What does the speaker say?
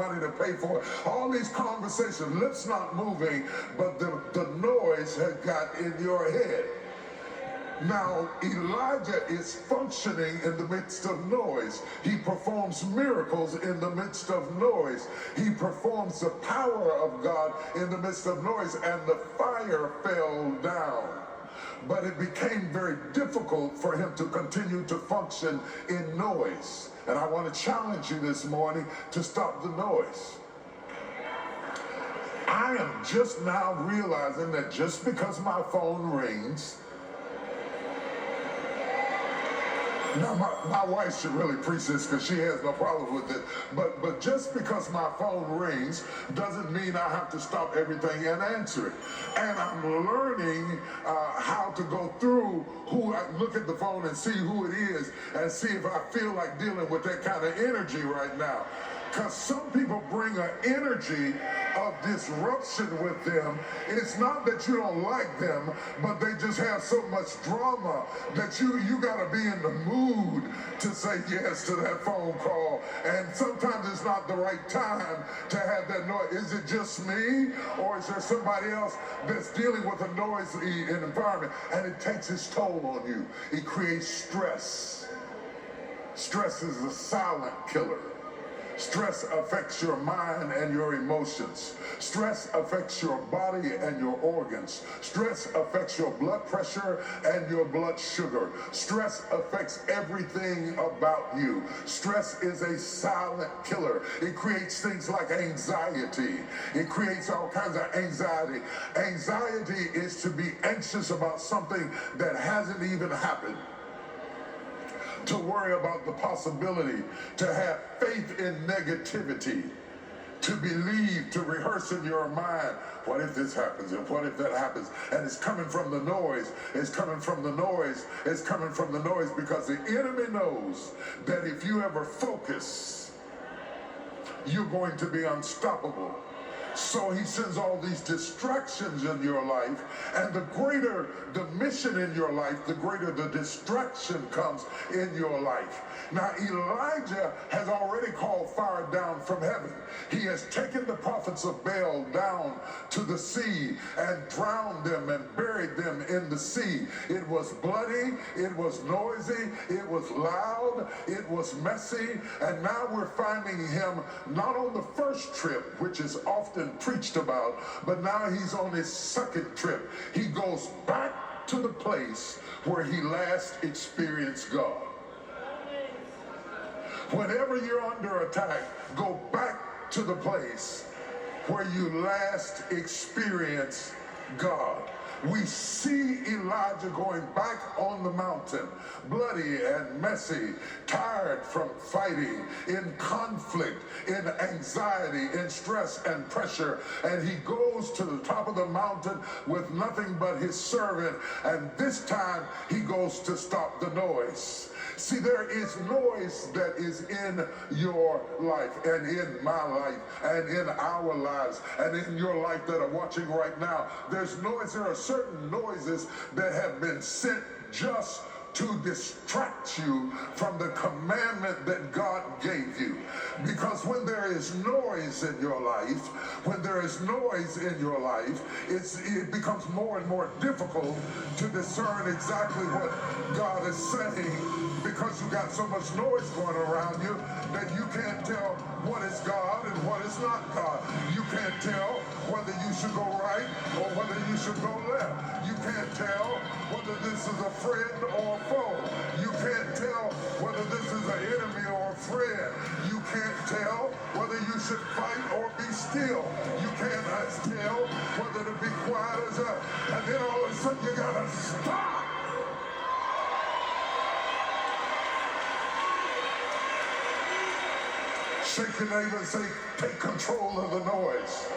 money to pay for it. All these conversations, lips not moving, but the noise has got in your head. Now, Elijah is functioning in the midst of noise. He performs miracles in the midst of noise. He performs the power of God in the midst of noise, and the fire fell down. But it became very difficult for him to continue to function in noise. And I want to challenge you this morning to stop the noise. I am just now realizing that just because my phone rings, now, my wife should really preach this because she has no problem with it. But just because my phone rings doesn't mean I have to stop everything and answer it. And I'm learning how to go through look at the phone and see who it is and see if I feel like dealing with that kind of energy right now. Because some people bring an energy of disruption with them. It's not that you don't like them, but they just have so much drama that you got to be in the mood to say yes to that phone call. And sometimes it's not the right time to have that noise. Is it just me, or is there somebody else that's dealing with a noisy environment? And it takes its toll on you. It creates stress. Stress is a silent killer. Stress affects your mind and your emotions. Stress affects your body and your organs. Stress affects your blood pressure and your blood sugar. Stress affects everything about you. Stress is a silent killer. It creates things like anxiety. It creates all kinds of anxiety. Anxiety is to be anxious about something that hasn't even happened. To worry about the possibility, to have faith in negativity, to believe, to rehearse in your mind, what if this happens and what if that happens? And it's coming from the noise, it's coming from the noise, it's coming from the noise, because the enemy knows that if you ever focus, you're going to be unstoppable. So he sends all these distractions in your life, and the greater the mission in your life, the greater the distraction comes in your life. Now, Elijah has already called fire down from heaven. He has taken the prophets of Baal down to the sea and drowned them and buried them in the sea. It was bloody, it was noisy, it was loud, it was messy, and now we're finding him not on the first trip, which is often preached about, but now he's on his second trip. He goes back to the place where he last experienced God. Whenever you're under attack, go back to the place where you last experienced God. We see Elijah going back on the mountain, bloody and messy, tired from fighting, in conflict, in anxiety, in stress and pressure. And he goes to the top of the mountain with nothing but his servant. And this time he goes to stop the noise. See, there is noise that is in your life and in my life and in our lives and in your life that are watching right now. There's noise. There are certain noises that have been sent just to distract you from the commandment that God gave you. Because when there is noise in your life, it becomes more and more difficult to discern exactly what God is saying, because you got so much noise going around you that you can't tell what is God and what is not God. You can't tell whether you should go right or whether you should go left. You can't tell whether this is a friend or a foe. You can't tell whether this is an enemy or a friend. You can't tell whether you should fight or be still. You can't tell whether to be quiet or not. And then all of a sudden you gotta stop. Shake your neighbor and say, take control of the noise.